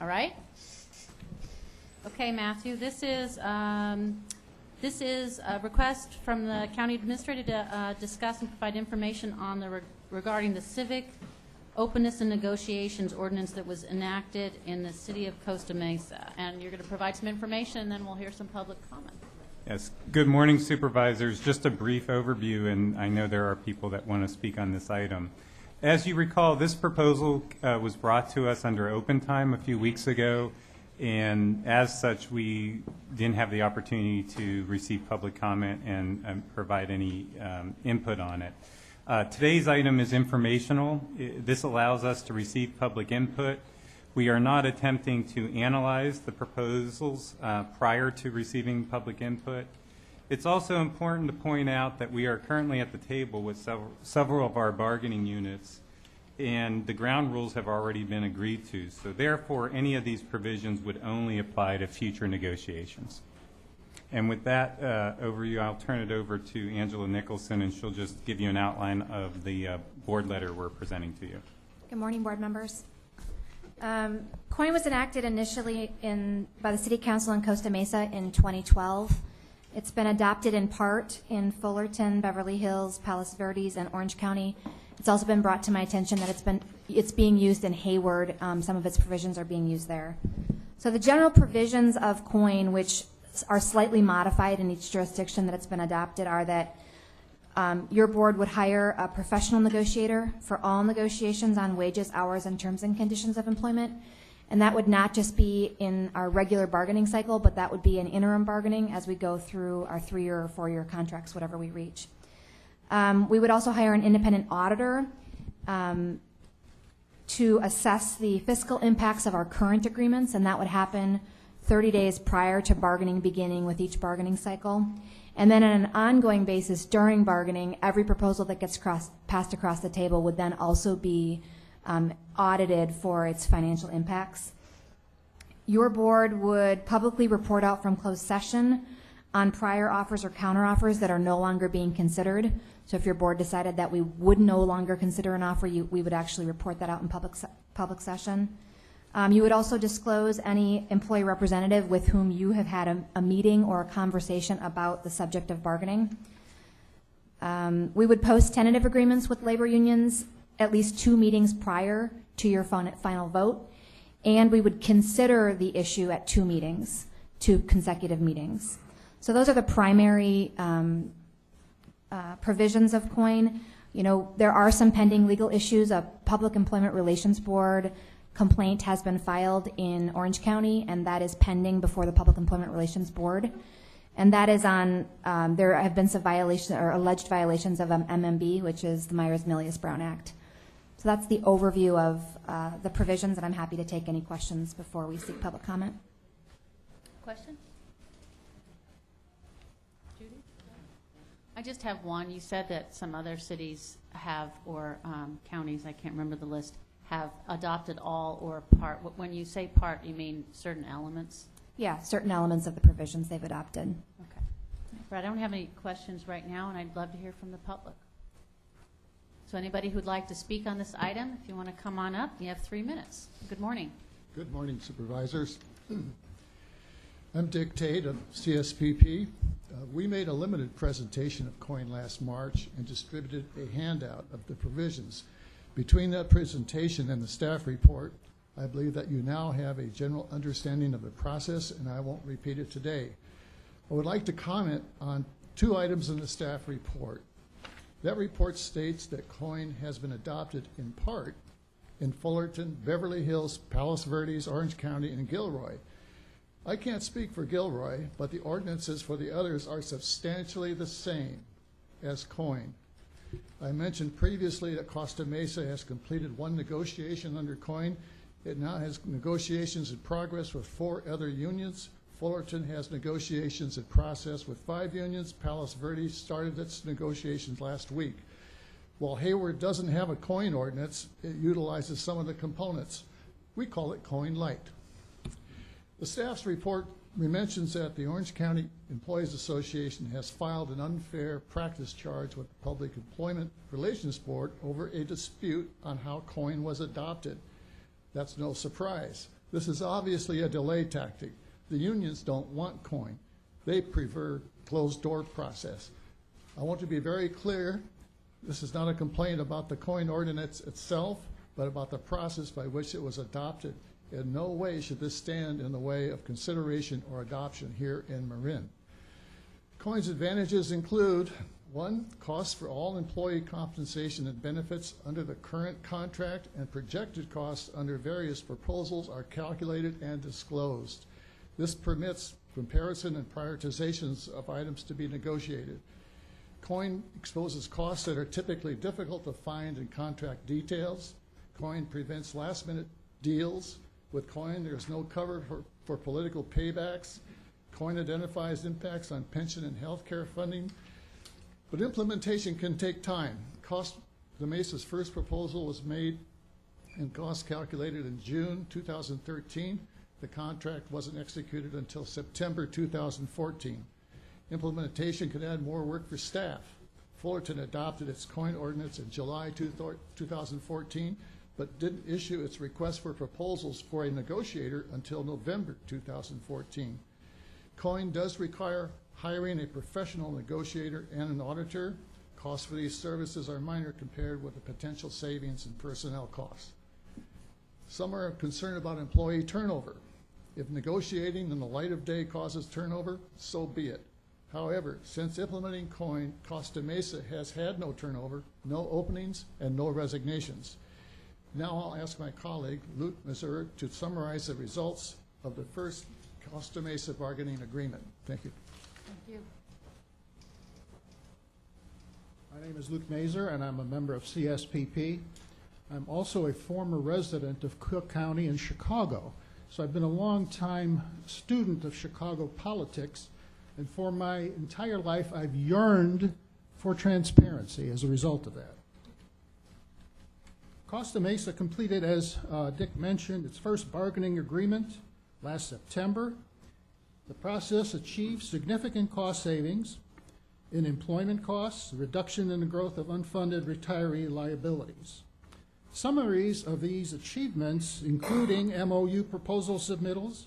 All right? Okay, Matthew, this is a request from the county administrator to discuss and provide information on the regarding the civic openness and negotiations ordinance that was enacted in the city of Costa Mesa. And you're going to provide some information, and then we'll hear some public comment. Yes. Good morning, supervisors. Just a brief overview, and I know there are people that want to speak on this item. As you recall, this proposal was brought to us under open time a few weeks ago, and as such, we didn't have the opportunity to receive public comment and provide any input on it. Today's item is informational. This allows us to receive public input. We are not attempting to analyze the proposals prior to receiving public input. It's also important to point out that we are currently at the table with several of our bargaining units, and the ground rules have already been agreed to. So therefore, any of these provisions would only apply to future negotiations. And with that overview, I'll turn it over to Angela Nicholson, and she'll just give you an outline of the board letter we're presenting to you. Good morning, board members. COIN was enacted initially by the City Council in Costa Mesa in 2012. It's been adopted in part in Fullerton, Beverly Hills, Palos Verdes, and Orange County. It's also been brought to my attention that it's being used in Hayward. Some of its provisions are being used there. So the general provisions of COIN, which are slightly modified in each jurisdiction that it's been adopted, are that your board would hire a professional negotiator for all negotiations on wages, hours, and terms and conditions of employment. And that would not just be in our regular bargaining cycle, but that would be in interim bargaining as we go through our 3-year or 4-year contracts, whatever we reach. We would also hire an independent auditor to assess the fiscal impacts of our current agreements, and that would happen 30 days prior to bargaining beginning with each bargaining cycle. And then on an ongoing basis during bargaining, every proposal that gets passed across the table would then also be audited for its financial impacts. Your board would publicly report out from closed session on prior offers or counteroffers that are no longer being considered. So if your board decided that we would no longer consider an offer, we would actually report that out in public session. You would also disclose any employee representative with whom you have had a meeting or a conversation about the subject of bargaining. We would post tentative agreements with labor unions at least 2 meetings prior to your final vote, and we would consider the issue at 2 meetings, 2 consecutive meetings. So those are the primary provisions of COIN. You know, there are some pending legal issues. A Public Employment Relations Board complaint has been filed in Orange County, and that is pending before the Public Employment Relations Board. And that is on, there have been some violations or alleged violations of MMB, which is the Myers-Milius-Brown Act. So that's the overview of the provisions, and I'm happy to take any questions before we seek public comment. Question? Judy? I just have one. You said that some other cities have, or counties, I can't remember the list, have adopted all or part. When you say part, you mean certain elements? Yeah, certain elements of the provisions they've adopted. Okay. But I don't have any questions right now, and I'd love to hear from the public. So anybody who'd like to speak on this item, if you want to come on up, you have 3 minutes. Good morning. Good morning, supervisors. I'm Dick Tate of CSPP. We made a limited presentation of COIN last March and distributed a handout of the provisions. Between that presentation and the staff report, I believe that you now have a general understanding of the process, and I won't repeat it today. I would like to comment on 2 items in the staff report. That report states that COIN has been adopted in part in Fullerton, Beverly Hills, Palos Verdes, Orange County, and Gilroy. I can't speak for Gilroy, but the ordinances for the others are substantially the same as COIN. I mentioned previously that Costa Mesa has completed 1 negotiation under COIN. It now has negotiations in progress with 4 other unions. Fullerton has negotiations in process with 5 unions. Palos Verdes started its negotiations last week. While Hayward doesn't have a COIN ordinance, it utilizes some of the components. We call it COIN Light. The staff's report mentions that the Orange County Employees Association has filed an unfair practice charge with the Public Employment Relations Board over a dispute on how COIN was adopted. That's no surprise. This is obviously a delay tactic. The unions don't want COIN. They prefer closed-door process. I want to be very clear, this is not a complaint about the COIN ordinance itself, but about the process by which it was adopted. In no way should this stand in the way of consideration or adoption here in Marin. COIN's advantages include, 1, costs for all employee compensation and benefits under the current contract and projected costs under various proposals are calculated and disclosed. This permits comparison and prioritizations of items to be negotiated. COIN exposes costs that are typically difficult to find in contract details. COIN prevents last-minute deals. With COIN, there's no cover for political paybacks. COIN identifies impacts on pension and health care funding, but implementation can take time. The Mesa's first proposal was made and costs calculated in June 2013. The contract wasn't executed until September 2014. Implementation could add more work for staff. Fullerton adopted its COIN ordinance in July 2014, but didn't issue its request for proposals for a negotiator until November 2014. COIN does require hiring a professional negotiator and an auditor. Costs for these services are minor compared with the potential savings in personnel costs. Some are concerned about employee turnover. If negotiating in the light of day causes turnover, so be it. However, since implementing COIN, Costa Mesa has had no turnover, no openings, and no resignations. Now I'll ask my colleague, Luke Mazur, to summarize the results of the first Costa Mesa bargaining agreement. Thank you. Thank you. My name is Luke Mazur, and I'm a member of CSPP. I'm also a former resident of Cook County in Chicago. So I've been a long-time student of Chicago politics, and for my entire life I've yearned for transparency as a result of that. Costa Mesa completed, as Dick mentioned, its first bargaining agreement last September. The process achieved significant cost savings in employment costs, a reduction in the growth of unfunded retiree liabilities. Summaries of these achievements, including MOU proposal submittals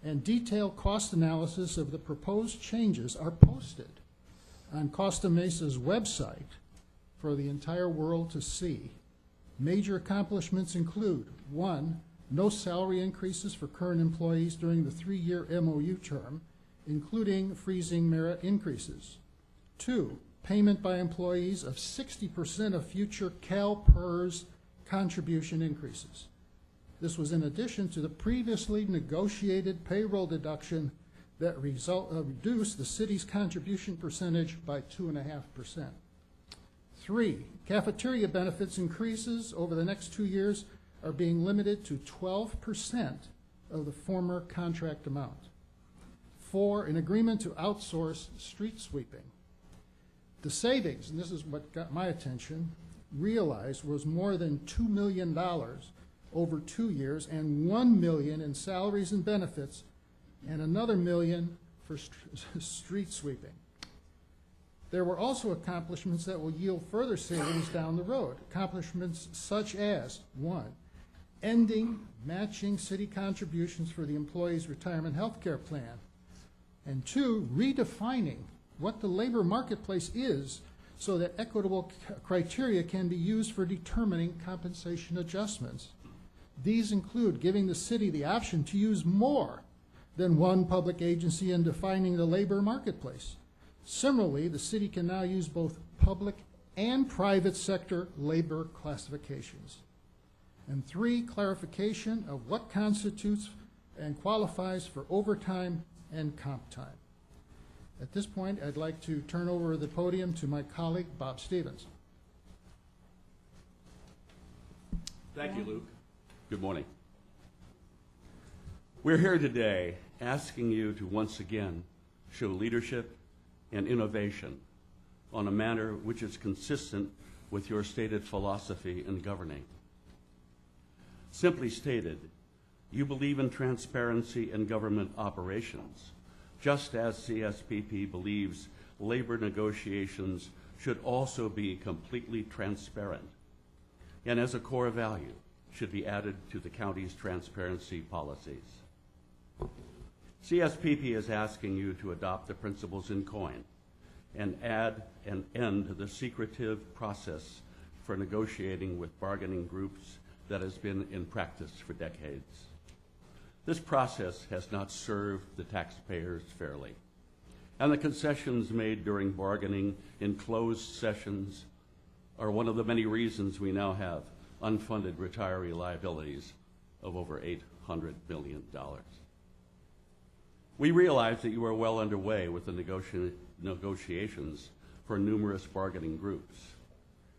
and detailed cost analysis of the proposed changes, are posted on Costa Mesa's website for the entire world to see. Major accomplishments include, 1, no salary increases for current employees during the 3-year MOU term, including freezing merit increases. 2, payment by employees of 60% of future CalPERS contribution increases. This was in addition to the previously negotiated payroll deduction that reduced the city's contribution percentage by 2.5%. 3, cafeteria benefits increases over the next 2 years are being limited to 12% of the former contract amount. 4, an agreement to outsource street sweeping. The savings, and this is what got my attention, realized was more than $2 million over 2 years, and $1 million in salaries and benefits, and another $1 million for street sweeping. There were also accomplishments that will yield further savings down the road. Accomplishments such as, 1, ending matching city contributions for the employees' retirement health care plan, and 2, redefining what the labor marketplace is so that equitable criteria can be used for determining compensation adjustments. These include giving the city the option to use more than one public agency in defining the labor marketplace. Similarly, the city can now use both public and private sector labor classifications. And 3, clarification of what constitutes and qualifies for overtime and comp time. At this point, I'd like to turn over the podium to my colleague, Bob Stevens. Thank you, Luke. Good morning. We're here today asking you to once again show leadership and innovation on a manner which is consistent with your stated philosophy in governing. Simply stated, you believe in transparency in government operations, just as CSPP believes labor negotiations should also be completely transparent. And as a core value, should be added to the county's transparency policies. CSPP is asking you to adopt the principles in COIN and add and end the secretive process for negotiating with bargaining groups that has been in practice for decades. This process has not served the taxpayers fairly, and the concessions made during bargaining in closed sessions are one of the many reasons we now have unfunded retiree liabilities of over $800 billion. We realize that you are well underway with the negotiations for numerous bargaining groups.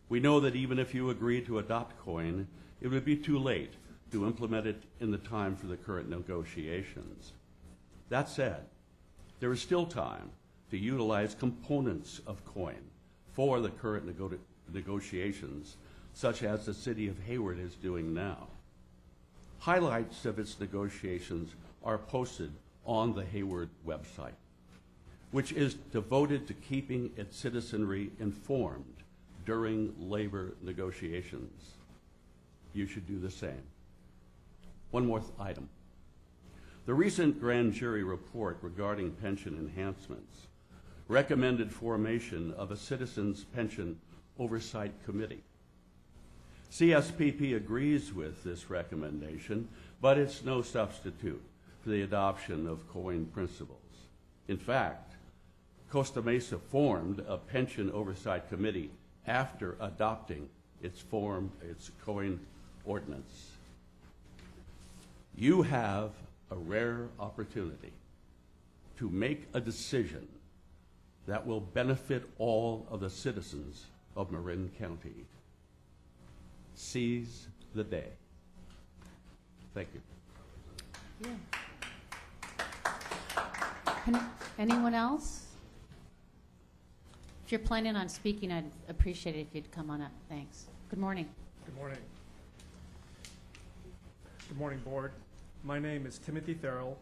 We know that even if you agree to adopt COIN, it would be too late to implement it in the time for the current negotiations. That said, there is still time to utilize components of COIN for the current negotiations, such as the City of Hayward is doing now. Highlights of its negotiations are posted on the Hayward website, which is devoted to keeping its citizenry informed during labor negotiations. You should do the same. One more item. The recent grand jury report regarding pension enhancements recommended formation of a Citizens Pension Oversight Committee. CSPP agrees with this recommendation, but it's no substitute for the adoption of COIN principles. In fact, Costa Mesa formed a pension oversight committee after adopting its COIN ordinance. You have a rare opportunity to make a decision that will benefit all of the citizens of Marin County. Seize the day. Thank you. Anyone else? If you're planning on speaking, I'd appreciate it if you'd come on up. Thanks. Good morning. Good morning. Good morning, Board. My name is Timothy Farrell.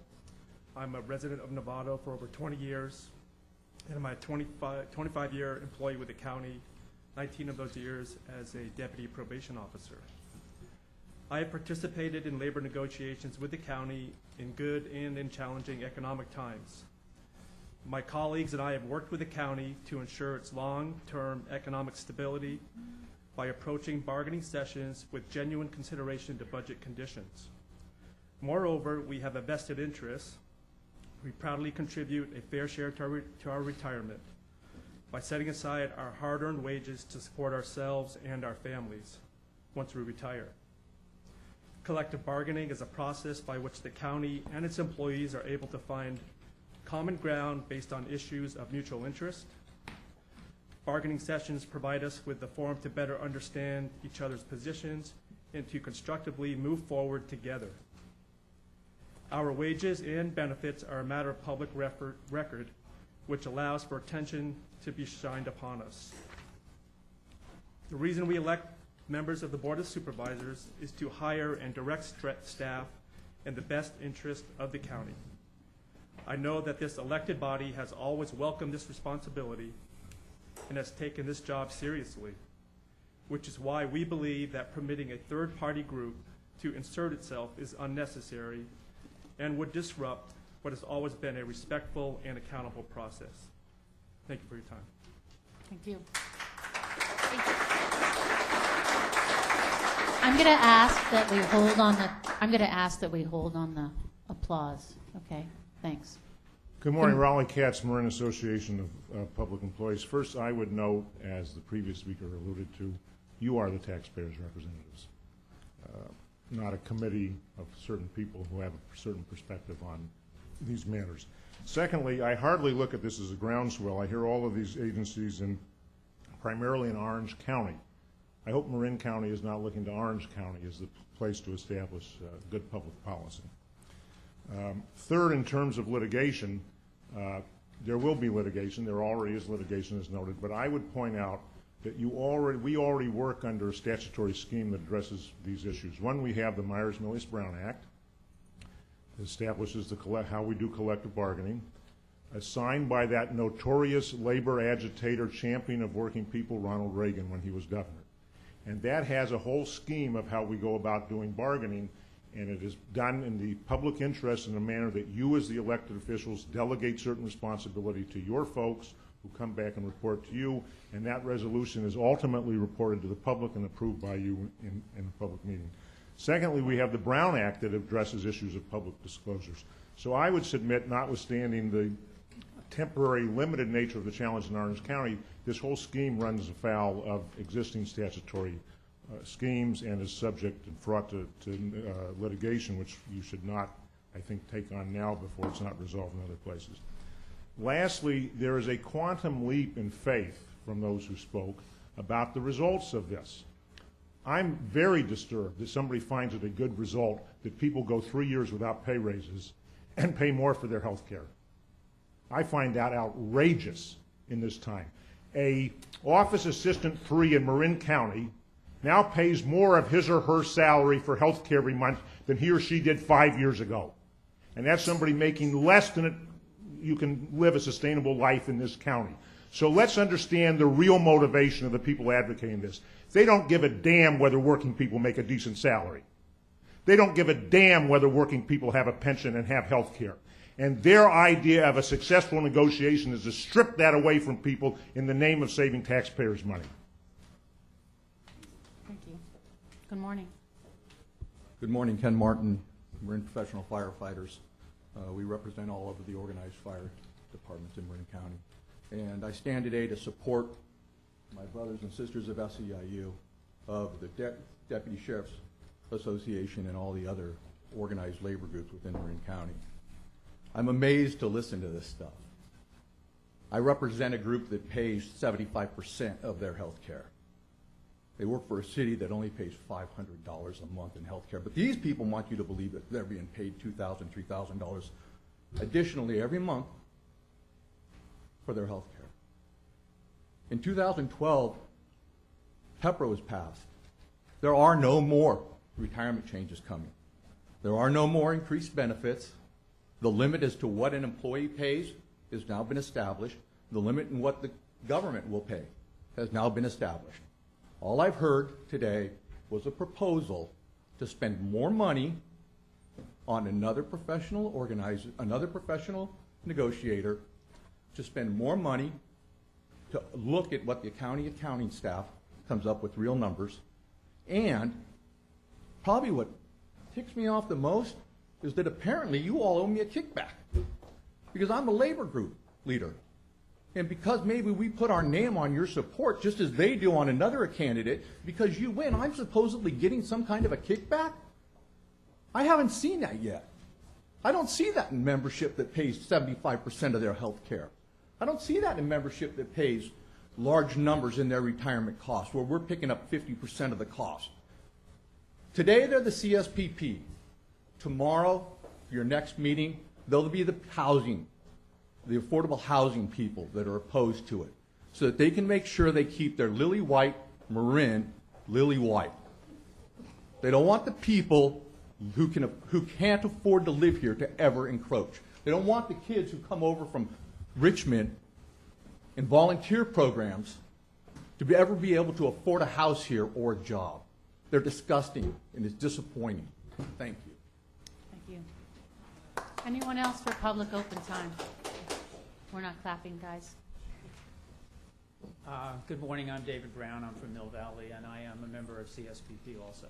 I'm a resident of Novato for over 20 years, and I'm a 25-year employee with the county, 19 of those years as a deputy probation officer. I have participated in labor negotiations with the county in good and in challenging economic times. My colleagues and I have worked with the county to ensure its long-term economic stability by approaching bargaining sessions with genuine consideration to budget conditions. Moreover, we have a vested interest. We proudly contribute a fair share to our retirement by setting aside our hard-earned wages to support ourselves and our families once we retire. Collective bargaining is a process by which the county and its employees are able to find common ground based on issues of mutual interest. Bargaining sessions provide us with the forum to better understand each other's positions and to constructively move forward together. Our wages and benefits are a matter of public record, which allows for attention to be shined upon us. The reason we elect members of the Board of Supervisors is to hire and direct staff in the best interest of the county. I know that this elected body has always welcomed this responsibility and has taken this job seriously, which is why we believe that permitting a third-party group to insert itself is unnecessary and would disrupt what has always been a respectful and accountable process. Thank you for your time. Thank you. I'm going to ask that we hold on the applause. Okay, thanks. Good morning, Rollie Katz, Marin Association of Public Employees. First, I would note, as the previous speaker alluded to, you are the taxpayers' representatives, not a committee of certain people who have a certain perspective on these matters. Secondly, I hardly look at this as a groundswell. I hear all of these agencies primarily in Orange County. I hope Marin County is not looking to Orange County as the place to establish good public policy. Third, in terms of litigation, there will be litigation. There already is litigation, as noted. But I would point out that we already work under a statutory scheme that addresses these issues. One, we have the Myers-Millis-Brown Act. It establishes how we do collective bargaining, signed by that notorious labor agitator, champion of working people, Ronald Reagan, when he was governor. And that has a whole scheme of how we go about doing bargaining, and it is done in the public interest in a manner that you as the elected officials delegate certain responsibility to your folks who come back and report to you, and that resolution is ultimately reported to the public and approved by you in a public meeting. Secondly, we have the Brown Act that addresses issues of public disclosures. So I would submit, notwithstanding the temporary limited nature of the challenge in Orange County, this whole scheme runs afoul of existing statutory schemes and is subject and fraught to litigation, which you should not, I think, take on now before it's not resolved in other places. Lastly, there is a quantum leap in faith from those who spoke about the results of this. I'm very disturbed that somebody finds it a good result that people go 3 years without pay raises and pay more for their health care. I find that outrageous in this time. A office assistant 3 in Marin County now pays more of his or her salary for health care every month than he or she did 5 years ago. And that's somebody making less than you can live a sustainable life in this county. So let's understand the real motivation of the people advocating this. They don't give a damn whether working people make a decent salary. They don't give a damn whether working people have a pension and have health care. And their idea of a successful negotiation is to strip that away from people in the name of saving taxpayers' money. Thank you. Good morning. Good morning, Ken Martin. We're in professional firefighters. We represent all of the organized fire departments in Marin County. And I stand today to support my brothers and sisters of SEIU, of the Deputy Sheriff's Association, and all the other organized labor groups within Marin County. I'm amazed to listen to this stuff. I represent a group that pays 75% of their health care. They work for a city that only pays $500 a month in health care. But these people want you to believe that they're being paid $2,000, $3,000 additionally every month for their health care. In 2012, PEPRA was passed. There are no more retirement changes coming. There are no more increased benefits. The limit as to what an employee pays has now been established. The limit in what the government will pay has now been established. All I've heard today was a proposal to spend more money on another professional organizer, another professional negotiator, to spend more money to look at what the county accounting staff comes up with real numbers. And probably what ticks me off the most is that apparently you all owe me a kickback because I'm a labor group leader. And because maybe we put our name on your support just as they do on another candidate, because you win, I'm supposedly getting some kind of a kickback? I haven't seen that yet. I don't see that in membership that pays 75% of their health care. I don't see that in membership that pays large numbers in their retirement costs, where we're picking up 50% of the cost. Today they're the CSPP. Tomorrow, your next meeting, they'll be the housing, the affordable housing people that are opposed to it, so that they can make sure they keep their lily white Marin lily white. They don't want the people who can't afford to live here to ever encroach. They don't want the kids who come over from Richmond in volunteer programs to ever be able to afford a house here or a job. They're disgusting and it's disappointing. Thank you. Thank you. Anyone else for public open time? We're not clapping, guys. Good morning, I'm David Brown. I'm from Mill Valley, and I am a member of CSPP also.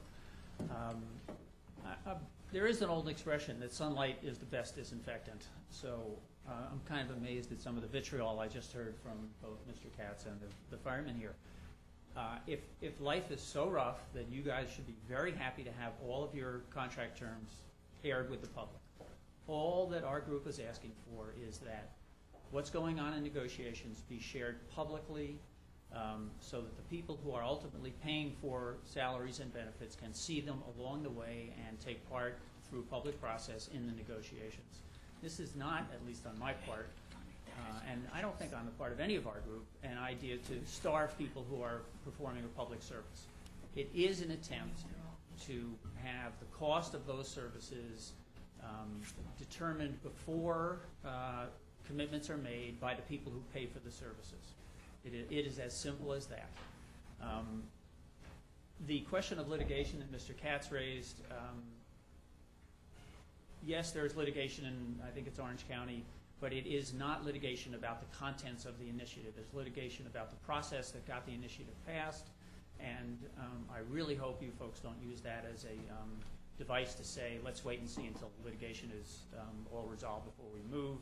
There is an old expression that sunlight is the best disinfectant. So I'm kind of amazed at some of the vitriol I just heard from both Mr. Katz and the firemen here. If life is so rough, then you guys should be very happy to have all of your contract terms aired with the public. All that our group is asking for is that what's going on in negotiations be shared publicly, so that the people who are ultimately paying for salaries and benefits can see them along the way and take part through public process in the negotiations. This is not, at least on my part, and I don't think on the part of any of our group, an idea to starve people who are performing a public service. It is an attempt to have the cost of those services determined before commitments are made by the people who pay for the services. It is as simple as that. The question of litigation that Mr. Katz raised, yes, there is litigation in, I think it's Orange County, but it is not litigation about the contents of the initiative. It's litigation about the process that got the initiative passed, and I really hope you folks don't use that as a device to say, let's wait and see until litigation is all resolved before we move.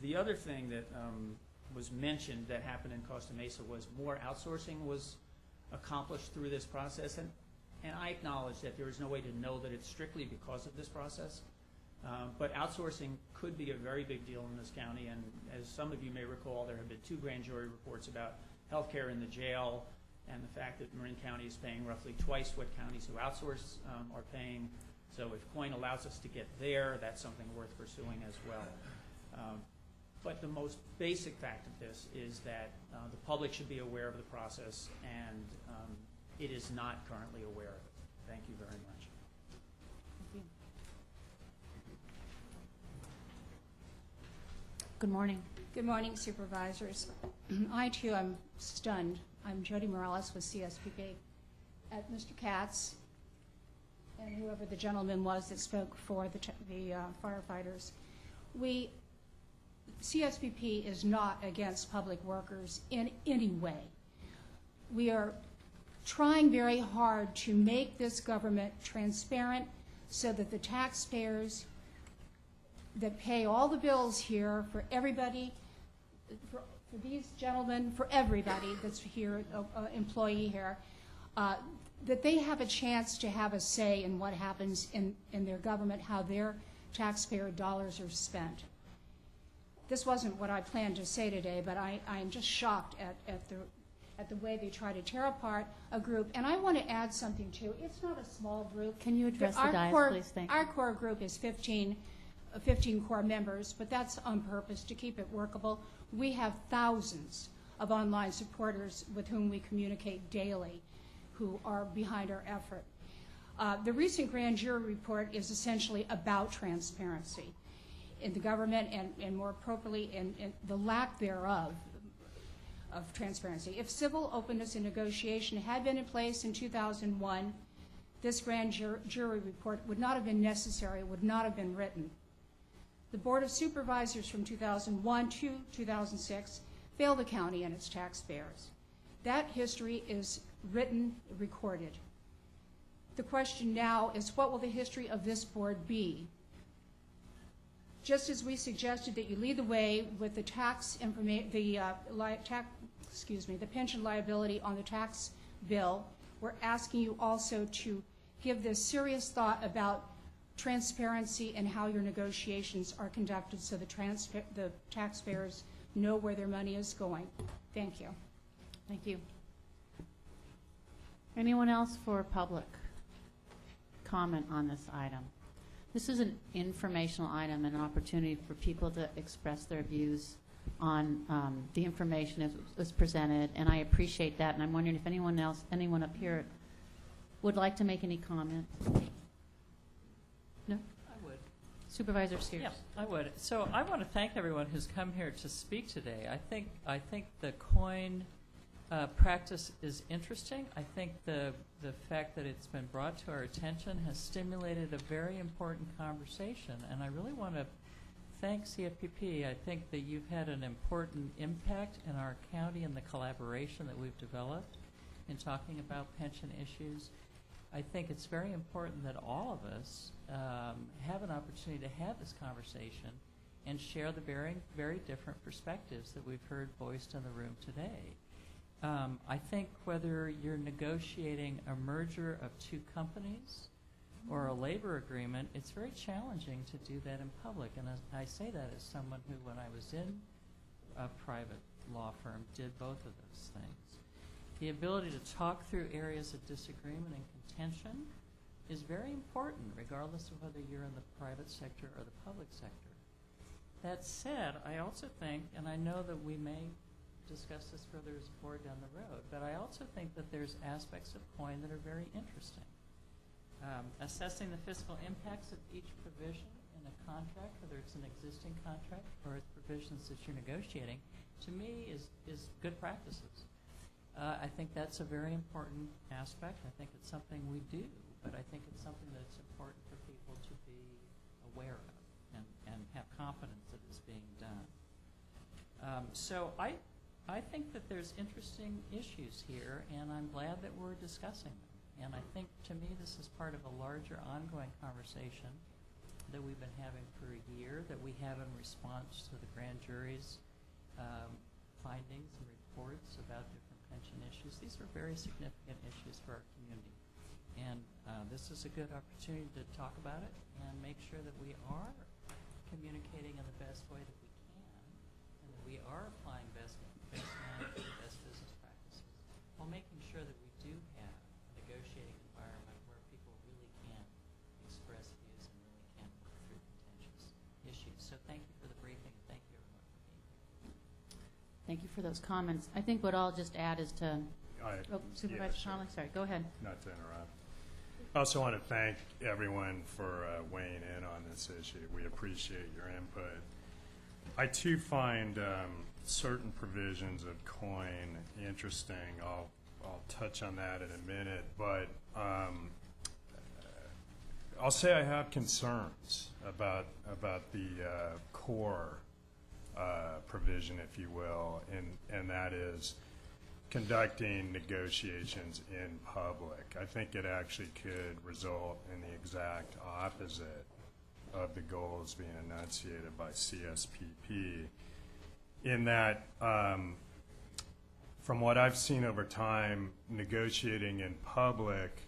The other thing that was mentioned that happened in Costa Mesa was more outsourcing was accomplished through this process, and I acknowledge that there is no way to know that it's strictly because of this process, but outsourcing could be a very big deal in this county, and as some of you may recall, there have been 2 grand jury reports about healthcare in the jail and the fact that Marin County is paying roughly twice what counties who outsource are paying. So if COIN allows us to get there, that's something worth pursuing as well. But the most basic fact of this is that the public should be aware of the process, and it is not currently aware of it. Thank you very much. Thank you. Good morning. Good morning, supervisors. I, too, am stunned. I'm Jody Morales with CSPP. At Mr. Katz and whoever the gentleman was that spoke for the firefighters, CSPP is not against public workers in any way. We are trying very hard to make this government transparent so that the taxpayers that pay all the bills here for everybody, for these gentlemen, for everybody that's here, employee here, that they have a chance to have a say in what happens in their government, how their taxpayer dollars are spent. This wasn't what I planned to say today, but I am just shocked at the way they try to tear apart a group. And I want to add something too. It's not a small group. Can you address the dais, please? Thank you. Our core group is 15 core members, but that's on purpose to keep it workable. We have thousands of online supporters with whom we communicate daily who are behind our effort. The recent grand jury report is essentially about transparency in the government and more appropriately in the lack thereof of transparency. If civil openness and negotiation had been in place in 2001, this grand jury report would not have been necessary, would not have been written. The Board of Supervisors from 2001 to 2006 failed the county and its taxpayers. That history is written, recorded. The question now is, what will the history of this board be? Just as we suggested that you lead the way with the the pension liability on the tax bill, we're asking you also to give this serious thought about transparency and how your negotiations are conducted so the taxpayers know where their money is going. Thank you. Thank you. Anyone else for public comment on this item? This is an informational item, an opportunity for people to express their views on the information that was presented, and I appreciate that. And I'm wondering if anyone up here would like to make any comment. No? I would. Supervisor Sears. Yeah, I would. So I want to thank everyone who's come here to speak today. I think the COIN practice is interesting. I think the fact that it's been brought to our attention has stimulated a very important conversation, and I really want to thank CFPP. I think that you've had an important impact in our county and the collaboration that we've developed in talking about pension issues. I think it's very important that all of us have an opportunity to have this conversation and share the very different perspectives that we've heard voiced in the room today. I think whether you're negotiating a merger of 2 companies or a labor agreement, it's very challenging to do that in public. And I say that as someone who, when I was in a private law firm, did both of those things. The ability to talk through areas of disagreement and contention is very important, regardless of whether you're in the private sector or the public sector. That said, I also think, and I know that we may discuss this further as a board down the road, but I also think that there's aspects of COIN that are very interesting. Assessing the fiscal impacts of each provision in a contract, whether it's an existing contract or it's provisions that you're negotiating, to me is good practices. I think that's a very important aspect. I think it's something we do, but I think it's something that's important for people to be aware of and have confidence that it's being done. So I think that there's interesting issues here, and I'm glad that we're discussing them. And I think, to me, this is part of a larger ongoing conversation that we've been having for a year, that we have in response to the grand jury's findings and reports about different pension issues. These are very significant issues for our community. And this is a good opportunity to talk about it and make sure that we are communicating in the best way that we can, and that we are applying best management, best business practices, while making sure that we do have a negotiating environment where people really can express views and really can work through contentious issues. So thank you for the briefing, and thank you everyone for being here. Thank you for those comments. I think what I'll just add is to, Supervisor Conley, sorry, go ahead. Not to interrupt. I also want to thank everyone for weighing in on this issue. We appreciate your input. I too find certain provisions of COIN interesting. I'll touch on that in a minute, but I'll say I have concerns about the core provision, if you will, and that is conducting negotiations in public. I think it actually could result in the exact opposite of the goals being enunciated by CSPP, in that from what I've seen over time, negotiating in public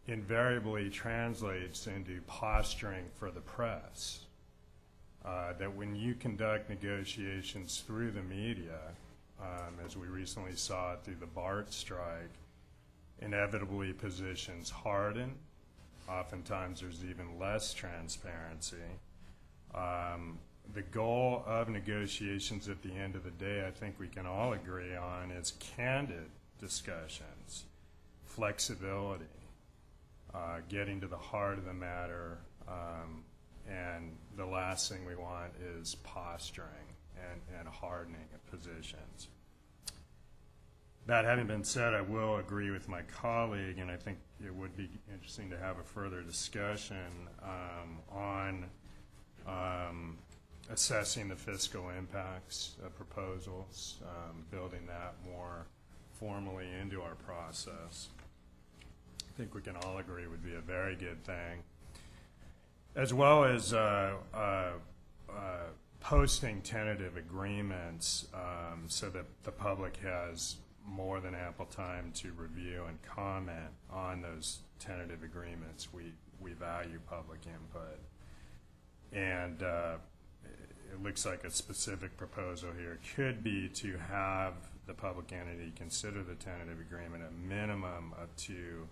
invariably translates into posturing for the press. That when you conduct negotiations through the media, as we recently saw through the BART strike, inevitably positions harden. Oftentimes there's even less transparency. The goal of negotiations at the end of the day, I think we can all agree on, is candid discussions, flexibility, getting to the heart of the matter, and the last thing we want is posturing and hardening of positions. That having been said, I will agree with my colleague, and I think it would be interesting to have a further discussion on assessing the fiscal impacts of proposals, building that more formally into our process. I think we can all agree would be a very good thing, as well as posting tentative agreements so that the public has more than ample time to review and comment on those tentative agreements. We value public input. And it looks like a specific proposal here could be to have the public entity consider the tentative agreement a minimum of 2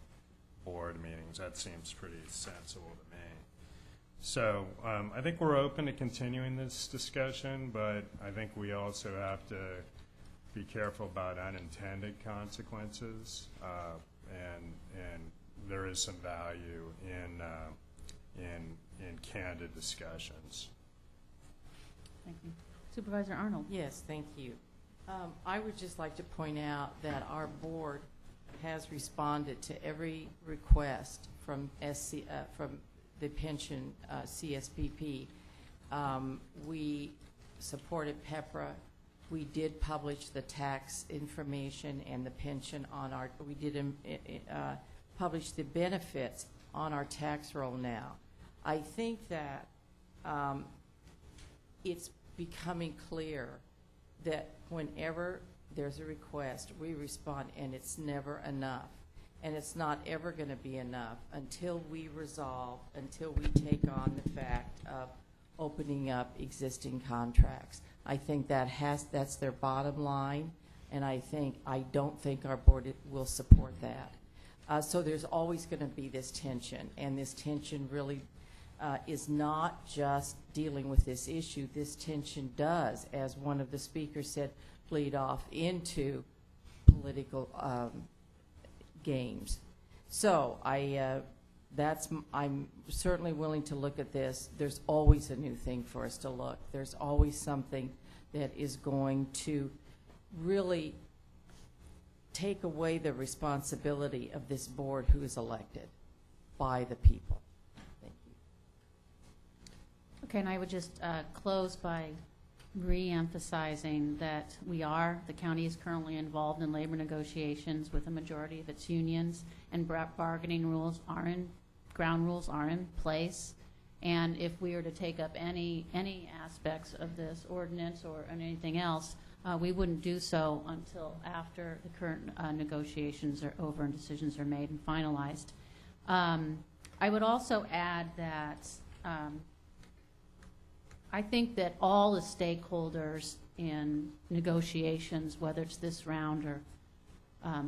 board meetings. That seems pretty sensible to me. So I think we're open to continuing this discussion, but I think we also have to be careful about unintended consequences, and there is some value in candid discussions. Thank you. Supervisor Arnold. Yes, thank you. I would just like to point out that our board has responded to every request from from the pension CSPP. We supported PEPRA. We did publish the tax information and the pension on our, we did publish the benefits on our tax roll now. I think that it's becoming clear that whenever there's a request, we respond, and it's never enough. And it's not ever going to be enough until we resolve, until we take on the fact of opening up existing contracts. I think that's their bottom line, and I don't think our board will support that. So there's always going to be this tension, and this tension really is not just dealing with this issue. This tension does, as one of the speakers said, bleed off into political games. So I'm certainly willing to look at this. There's always a new thing for us to look. There's always something that is going to really take away the responsibility of this board who is elected by the people. Thank you. Okay, and I would just close by re-emphasizing that the county is currently involved in labor negotiations with a majority of its unions, and bargaining rules ground rules are in place. And if we were to take up any aspects of this ordinance or anything else, we wouldn't do so until after the current negotiations are over and decisions are made and finalized. I would also add that I think that all the stakeholders in negotiations, whether it's this round or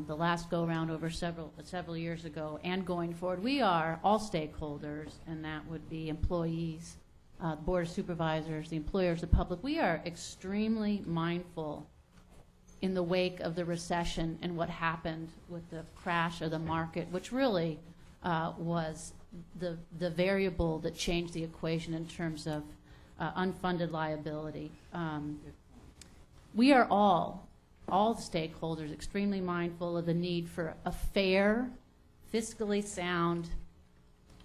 the last go-round over several years ago and going forward, we are all stakeholders, and that would be employees, Board of Supervisors, the employers, the public. We are extremely mindful in the wake of the recession and what happened with the crash of the market, which really was the variable that changed the equation in terms of unfunded liability. We are all stakeholders extremely mindful of the need for a fair, fiscally sound,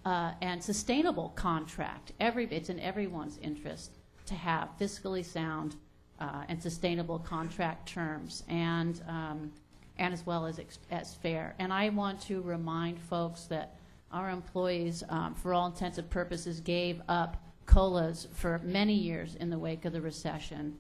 and sustainable contract. It's in everyone's interest to have fiscally sound and sustainable contract terms, and as well as fair. And I want to remind folks that our employees, for all intents and purposes, gave up COLAs for many years in the wake of the recession.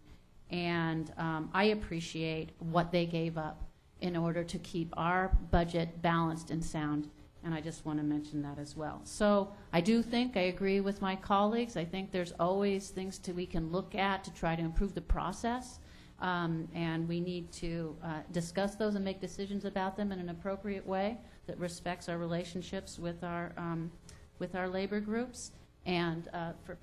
And I appreciate what they gave up in order to keep our budget balanced and sound. And I just want to mention that as well. So I agree with my colleagues. I think there's always things we can look at to try to improve the process. And we need to discuss those and make decisions about them in an appropriate way that respects our relationships with our labor groups. And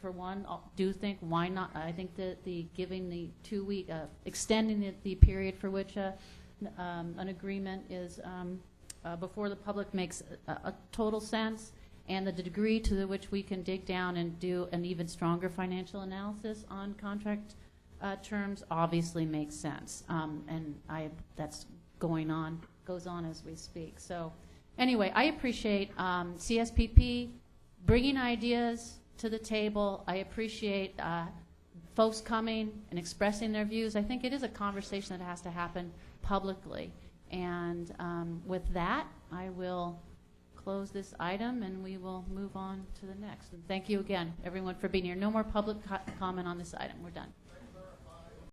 for one, I do think, why not? I think that giving the 2-week, extending the period for which an agreement is before the public makes a total sense, and the degree to which we can dig down and do an even stronger financial analysis on contract terms obviously makes sense. And that's goes on as we speak. So anyway, I appreciate CSPP bringing ideas to the table. I appreciate folks coming and expressing their views. I think it is a conversation that has to happen publicly. And with that, I will close this item and we will move on to the next. And thank you again, everyone, for being here. No more public comment on this item. We're done.